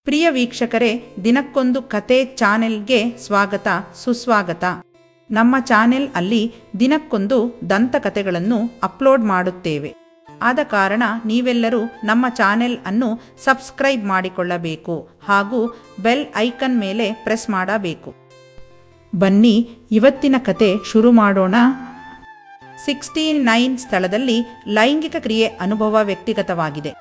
ಪ್ರಿಯ ವೀಕ್ಷಕರೇ, ದಿನಕ್ಕೊಂದು ಕತೆ ಚಾನೆಲ್ಗೆ ಸ್ವಾಗತ ಸುಸ್ವಾಗತ. ನಮ್ಮ ಚಾನೆಲ್ ಅಲ್ಲಿ ದಿನಕ್ಕೊಂದು ದಂತಕಥೆಗಳನ್ನು ಅಪ್ಲೋಡ್ ಮಾಡುತ್ತೇವೆ. ಆದ ಕಾರಣ ನೀವೆಲ್ಲರೂ ನಮ್ಮ ಚಾನೆಲ್ ಅನ್ನು ಸಬ್ಸ್ಕ್ರೈಬ್ ಮಾಡಿಕೊಳ್ಳಬೇಕು ಹಾಗೂ ಬೆಲ್ ಐಕನ್ ಮೇಲೆ ಪ್ರೆಸ್ ಮಾಡಬೇಕು. ಬನ್ನಿ ಇವತ್ತಿನ ಕತೆ ಶುರು ಮಾಡೋಣ. 69 ಸ್ಥಳದಲ್ಲಿ ಲೈಂಗಿಕ ಕ್ರಿಯೆ ಅನುಭವ ವ್ಯಕ್ತಿಗತವಾಗಿದೆ.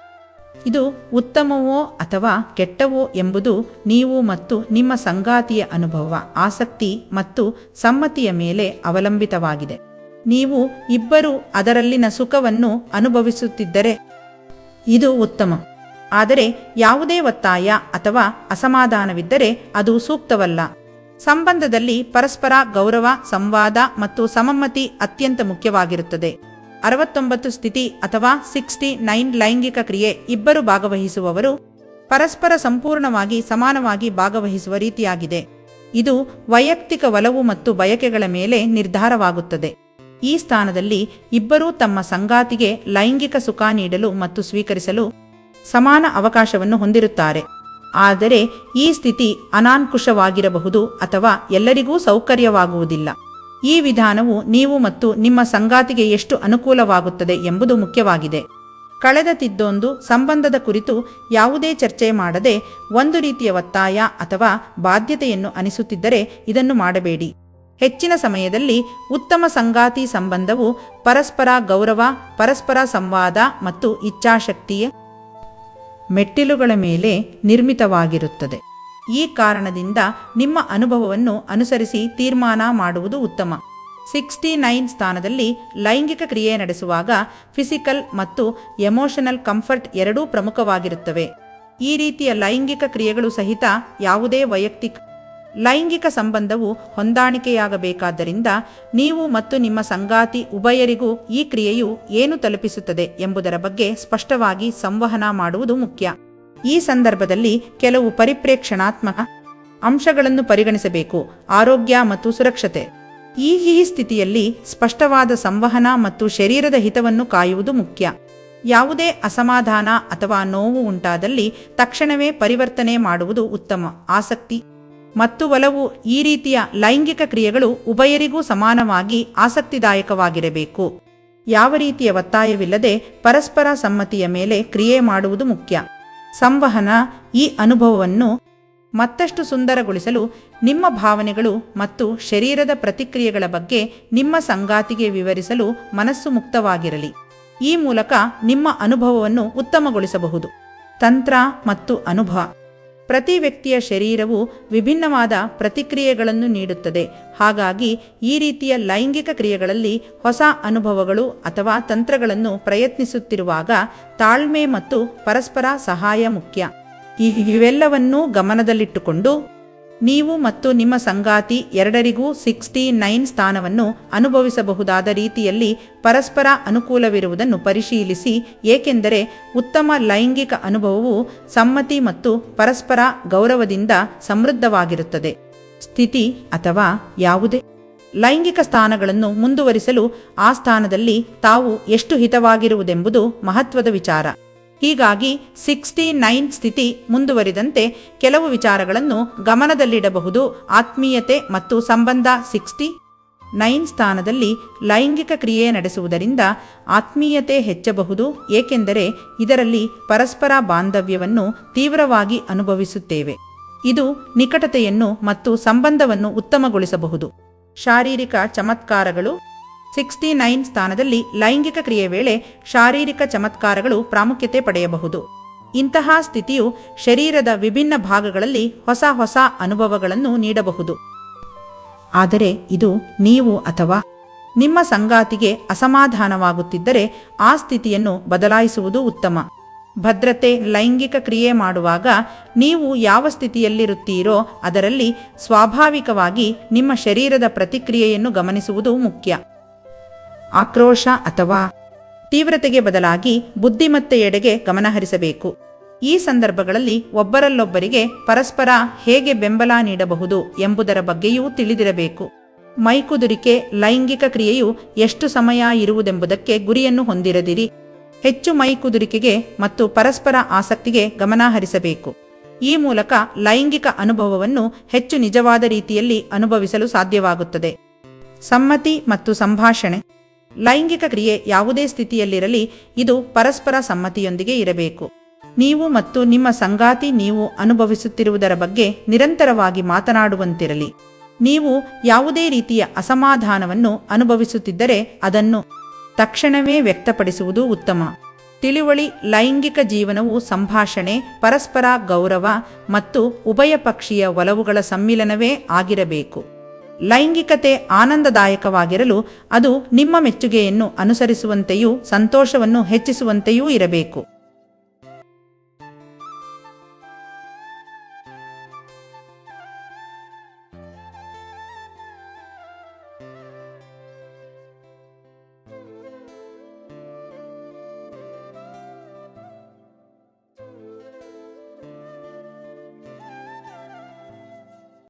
ಇದು ಉತ್ತಮವೋ ಅಥವಾ ಕೆಟ್ಟವೋ ಎಂಬುದು ನೀವು ಮತ್ತು ನಿಮ್ಮ ಸಂಗಾತಿಯ ಅನುಭವ, ಆಸಕ್ತಿ ಮತ್ತು ಸಮ್ಮತಿಯ ಮೇಲೆ ಅವಲಂಬಿತವಾಗಿದೆ. ನೀವು ಇಬ್ಬರೂ ಅದರಲ್ಲಿನ ಸುಖವನ್ನು ಅನುಭವಿಸುತ್ತಿದ್ದರೆ ಇದು ಉತ್ತಮ. ಆದರೆ ಯಾವುದೇ ಒತ್ತಾಯ ಅಥವಾ ಅಸಮಾಧಾನವಿದ್ದರೆ ಅದು ಸೂಕ್ತವಲ್ಲ. ಸಂಬಂಧದಲ್ಲಿ ಪರಸ್ಪರ ಗೌರವ, ಸಂವಾದ ಮತ್ತು ಸಮಮ್ಮತಿ ಅತ್ಯಂತ ಮುಖ್ಯವಾಗಿರುತ್ತದೆ. 69 ಸ್ಥಿತಿ ಅಥವಾ 69 ಲೈಂಗಿಕ ಕ್ರಿಯೆ ಇಬ್ಬರು ಭಾಗವಹಿಸುವವರು ಪರಸ್ಪರ ಸಂಪೂರ್ಣವಾಗಿ ಸಮಾನವಾಗಿ ಭಾಗವಹಿಸುವ ರೀತಿಯಾಗಿದೆ. ಇದು ವೈಯಕ್ತಿಕ ಒಲವು ಮತ್ತು ಬಯಕೆಗಳ ಮೇಲೆ ನಿರ್ಧಾರವಾಗುತ್ತದೆ. ಈ ಸ್ಥಾನದಲ್ಲಿ ಇಬ್ಬರೂ ತಮ್ಮ ಸಂಗಾತಿಗೆ ಲೈಂಗಿಕ ಸುಖ ನೀಡಲು ಮತ್ತು ಸ್ವೀಕರಿಸಲು ಸಮಾನ ಅವಕಾಶವನ್ನು ಹೊಂದಿರುತ್ತಾರೆ. ಆದರೆ ಈ ಸ್ಥಿತಿ ಅನಾನುಕೂಲವಾಗಿರಬಹುದು ಅಥವಾ ಎಲ್ಲರಿಗೂ ಸೌಕರ್ಯವಾಗುವುದಿಲ್ಲ. ಈ ವಿಧಾನವು ನೀವು ಮತ್ತು ನಿಮ್ಮ ಸಂಗಾತಿಗೆ ಎಷ್ಟು ಅನುಕೂಲವಾಗುತ್ತದೆ ಎಂಬುದು ಮುಖ್ಯವಾಗಿದೆ. ಕಳೆದ ತಿದ್ದೊಂದು ಸಂಬಂಧದ ಕುರಿತು ಯಾವುದೇ ಚರ್ಚೆ ಮಾಡದೆ ಒಂದು ರೀತಿಯ ಒತ್ತಾಯ ಅಥವಾ ಬಾಧ್ಯತೆಯನ್ನು ಅನಿಸುತ್ತಿದ್ದರೆ ಇದನ್ನು ಮಾಡಬೇಡಿ. ಹೆಚ್ಚಿನ ಸಮಯದಲ್ಲಿ ಉತ್ತಮ ಸಂಗಾತಿ ಸಂಬಂಧವು ಪರಸ್ಪರ ಗೌರವ, ಪರಸ್ಪರ ಸಂವಾದ ಮತ್ತು ಇಚ್ಛಾಶಕ್ತಿಯ ಮೆಟ್ಟಿಲುಗಳ ಮೇಲೆ ನಿರ್ಮಿತವಾಗಿರುತ್ತದೆ. ಈ ಕಾರಣದಿಂದ ನಿಮ್ಮ ಅನುಭವವನ್ನು ಅನುಸರಿಸಿ ತೀರ್ಮಾನ ಮಾಡುವುದು ಉತ್ತಮ. 69 ಸ್ಥಾನದಲ್ಲಿ ಲೈಂಗಿಕ ಕ್ರಿಯೆ ನಡೆಸುವಾಗ ಫಿಸಿಕಲ್ ಮತ್ತು ಎಮೋಷನಲ್ ಕಂಫರ್ಟ್ ಎರಡೂ ಪ್ರಮುಖವಾಗಿರುತ್ತವೆ. ಈ ರೀತಿಯ ಲೈಂಗಿಕ ಕ್ರಿಯೆಗಳು ಸಹಿತ ಯಾವುದೇ ವೈಯಕ್ತಿಕ ಲೈಂಗಿಕ ಸಂಬಂಧವು ಹೊಂದಾಣಿಕೆಯಾಗಬೇಕಾದ್ದರಿಂದ ನೀವು ಮತ್ತು ನಿಮ್ಮ ಸಂಗಾತಿ ಉಭಯರಿಗೂ ಈ ಕ್ರಿಯೆಯು ಏನು ತಲುಪಿಸುತ್ತದೆ ಎಂಬುದರ ಬಗ್ಗೆ ಸ್ಪಷ್ಟವಾಗಿ ಸಂವಹನ ಮಾಡುವುದು ಮುಖ್ಯ. ಈ ಸಂದರ್ಭದಲ್ಲಿ ಕೆಲವು ಪರಿಪ್ರೇಕ್ಷಣಾತ್ಮಕ ಅಂಶಗಳನ್ನು ಪರಿಗಣಿಸಬೇಕು. ಆರೋಗ್ಯ ಮತ್ತು ಸುರಕ್ಷತೆ. ಈ ಸ್ಥಿತಿಯಲ್ಲಿ ಸ್ಪಷ್ಟವಾದ ಸಂವಹನ ಮತ್ತು ಶರೀರದ ಹಿತವನ್ನು ಕಾಯುವುದು ಮುಖ್ಯ. ಯಾವುದೇ ಅಸಮಾಧಾನ ಅಥವಾ ನೋವು ಉಂಟಾದಲ್ಲಿ ತಕ್ಷಣವೇ ಪರಿವರ್ತನೆ ಮಾಡುವುದು ಉತ್ತಮ. ಆಸಕ್ತಿ ಮತ್ತು ಒಲವು. ಈ ರೀತಿಯ ಲೈಂಗಿಕ ಕ್ರಿಯೆಗಳು ಉಭಯರಿಗೂ ಸಮಾನವಾಗಿ ಆಸಕ್ತಿದಾಯಕವಾಗಿರಬೇಕು. ಯಾವ ರೀತಿಯ ಒತ್ತಾಯವಿಲ್ಲದೆ ಪರಸ್ಪರ ಸಮ್ಮತಿಯ ಮೇಲೆ ಕ್ರಿಯೆ ಮಾಡುವುದು ಮುಖ್ಯ. ಸಂವಹನ. ಈ ಅನುಭವವನ್ನು ಮತ್ತಷ್ಟು ಸುಂದರಗೊಳಿಸಲು ನಿಮ್ಮ ಭಾವನೆಗಳು ಮತ್ತು ಶರೀರದ ಪ್ರತಿಕ್ರಿಯೆಗಳ ಬಗ್ಗೆ ನಿಮ್ಮ ಸಂಗಾತಿಗೆ ವಿವರಿಸಲು ಮನಸ್ಸು ಮುಕ್ತವಾಗಿರಲಿ. ಈ ಮೂಲಕ ನಿಮ್ಮ ಅನುಭವವನ್ನು ಉತ್ತಮಗೊಳಿಸಬಹುದು. ತಂತ್ರ ಮತ್ತು ಅನುಭವ. ಪ್ರತಿ ವ್ಯಕ್ತಿಯ ಶರೀರವು ವಿಭಿನ್ನವಾದ ಪ್ರತಿಕ್ರಿಯೆಗಳನ್ನು ನೀಡುತ್ತದೆ. ಹಾಗಾಗಿ ಈ ರೀತಿಯ ಲೈಂಗಿಕ ಕ್ರಿಯೆಗಳಲ್ಲಿ ಹೊಸ ಅನುಭವಗಳು ಅಥವಾ ತಂತ್ರಗಳನ್ನು ಪ್ರಯತ್ನಿಸುತ್ತಿರುವಾಗ ತಾಳ್ಮೆ ಮತ್ತು ಪರಸ್ಪರ ಸಹಾಯ ಮುಖ್ಯ. ಇವೆಲ್ಲವನ್ನೂ ಗಮನದಲ್ಲಿಟ್ಟುಕೊಂಡು ನೀವು ಮತ್ತು ನಿಮ್ಮ ಸಂಗಾತಿ ಎರಡರಿಗೂ 69 ಸ್ಥಾನವನ್ನು ಅನುಭವಿಸಬಹುದಾದ ರೀತಿಯಲ್ಲಿ ಪರಸ್ಪರ ಅನುಕೂಲವಿರುವುದನ್ನು ಪರಿಶೀಲಿಸಿ. ಏಕೆಂದರೆ ಉತ್ತಮ ಲೈಂಗಿಕ ಅನುಭವವು ಸಮ್ಮತಿ ಮತ್ತು ಪರಸ್ಪರ ಗೌರವದಿಂದ ಸಮೃದ್ಧವಾಗಿರುತ್ತದೆ. ಸ್ಥಿತಿ ಅಥವಾ ಯಾವುದೇ ಲೈಂಗಿಕ ಸ್ಥಾನಗಳನ್ನು ಮುಂದುವರಿಸಲು ಆ ಸ್ಥಾನದಲ್ಲಿ ತಾವು ಎಷ್ಟು ಹಿತವಾಗಿರುವುದೆಂಬುದು ಮಹತ್ವದ ವಿಚಾರ. ಹೀಗಾಗಿ 69 ಸ್ಥಿತಿ ಮುಂದುವರಿದಂತೆ ಕೆಲವು ವಿಚಾರಗಳನ್ನು ಗಮನದಲ್ಲಿಡಬಹುದು. ಆತ್ಮೀಯತೆ ಮತ್ತು ಸಂಬಂಧ. 69 ಸ್ಥಾನದಲ್ಲಿ ಲೈಂಗಿಕ ಕ್ರಿಯೆ ನಡೆಸುವುದರಿಂದ ಆತ್ಮೀಯತೆ ಹೆಚ್ಚಬಹುದು. ಏಕೆಂದರೆ ಇದರಲ್ಲಿ ಪರಸ್ಪರ ಬಾಂಧವ್ಯವನ್ನು ತೀವ್ರವಾಗಿ ಅನುಭವಿಸುತ್ತೇವೆ. ಇದು ನಿಕಟತೆಯನ್ನು ಮತ್ತು ಸಂಬಂಧವನ್ನು ಉತ್ತಮಗೊಳಿಸಬಹುದು. ಶಾರೀರಿಕ ಚಮತ್ಕಾರಗಳು. 69 ಸ್ಥಾನದಲ್ಲಿ ಲೈಂಗಿಕ ಕ್ರಿಯೆ ವೇಳೆ ಶಾರೀರಿಕ ಚಮತ್ಕಾರಗಳು ಪ್ರಾಮುಖ್ಯತೆ ಪಡೆಯಬಹುದು. ಇಂತಹ ಸ್ಥಿತಿಯು ಶರೀರದ ವಿಭಿನ್ನ ಭಾಗಗಳಲ್ಲಿ ಹೊಸ ಅನುಭವಗಳನ್ನು ನೀಡಬಹುದು. ಆದರೆ ಇದು ನೀವು ಅಥವಾ ನಿಮ್ಮ ಸಂಗಾತಿಗೆ ಅಸಮಾಧಾನವಾಗುತ್ತಿದ್ದರೆ ಆ ಸ್ಥಿತಿಯನ್ನು ಬದಲಾಯಿಸುವುದು ಉತ್ತಮ. ಭದ್ರತೆ. ಲೈಂಗಿಕ ಕ್ರಿಯೆ ಮಾಡುವಾಗ ನೀವು ಯಾವ ಸ್ಥಿತಿಯಲ್ಲಿರುತ್ತೀರೋ ಅದರಲ್ಲಿ ಸ್ವಾಭಾವಿಕವಾಗಿ ನಿಮ್ಮ ಶರೀರದ ಪ್ರತಿಕ್ರಿಯೆಯನ್ನು ಗಮನಿಸುವುದು ಮುಖ್ಯ. ಆಕ್ರೋಶ ಅಥವಾ ತೀವ್ರತೆಗೆ ಬದಲಾಗಿ ಬುದ್ಧಿಮತ್ತೆಯೆಡೆಗೆ ಗಮನಹರಿಸಬೇಕು. ಈ ಸಂದರ್ಭಗಳಲ್ಲಿ ಒಬ್ಬರಲ್ಲೊಬ್ಬರಿಗೆ ಪರಸ್ಪರ ಹೇಗೆ ಬೆಂಬಲ ನೀಡಬಹುದು ಎಂಬುದರ ಬಗ್ಗೆಯೂ ತಿಳಿದಿರಬೇಕು. ಮೈಕುದುರಿಕೆ. ಲೈಂಗಿಕ ಕ್ರಿಯೆಯು ಎಷ್ಟು ಸಮಯ ಇರುವುದೆಂಬುದಕ್ಕೆ ಗುರಿಯನ್ನು ಹೊಂದಿರದಿರಿ. ಹೆಚ್ಚು ಮೈಕುದುರಿಕೆಗೆ ಮತ್ತು ಪರಸ್ಪರ ಆಸಕ್ತಿಗೆ ಗಮನ ಹರಿಸಬೇಕು. ಈ ಮೂಲಕ ಲೈಂಗಿಕ ಅನುಭವವನ್ನು ಹೆಚ್ಚು ನಿಜವಾದ ರೀತಿಯಲ್ಲಿ ಅನುಭವಿಸಲು ಸಾಧ್ಯವಾಗುತ್ತದೆ. ಸಮ್ಮತಿ ಮತ್ತು ಸಂಭಾಷಣೆ. ಲೈಂಗಿಕ ಕ್ರಿಯೆ ಯಾವುದೇ ಸ್ಥಿತಿಯಲ್ಲಿರಲಿ ಇದು ಪರಸ್ಪರ ಸಮ್ಮತಿಯೊಂದಿಗೆ ಇರಬೇಕು. ನೀವು ಮತ್ತು ನಿಮ್ಮ ಸಂಗಾತಿ ನೀವು ಅನುಭವಿಸುತ್ತಿರುವುದರ ಬಗ್ಗೆ ನಿರಂತರವಾಗಿ ಮಾತನಾಡುವಂತಿರಲಿ. ನೀವು ಯಾವುದೇ ರೀತಿಯ ಅಸಮಾಧಾನವನ್ನು ಅನುಭವಿಸುತ್ತಿದ್ದರೆ ಅದನ್ನು ತಕ್ಷಣವೇ ವ್ಯಕ್ತಪಡಿಸುವುದು ಉತ್ತಮ. ತಿಳುವಳಿ: ಲೈಂಗಿಕ ಜೀವನವು ಸಂಭಾಷಣೆ, ಪರಸ್ಪರ ಗೌರವ ಮತ್ತು ಉಭಯಪಕ್ಷೀಯ ಒಲವುಗಳ ಸಮ್ಮಿಲನವೇ ಆಗಿರಬೇಕು. ಲೈಂಗಿಕತೆ ಆನಂದದಾಯಕವಾಗಿರಲು ಅದು ನಿಮ್ಮ ಮೆಚ್ಚುಗೆಯನ್ನು ಅನುಸರಿಸುವಂತೆಯೂ ಸಂತೋಷವನ್ನು ಹೆಚ್ಚಿಸುವಂತೆಯೂ ಇರಬೇಕು.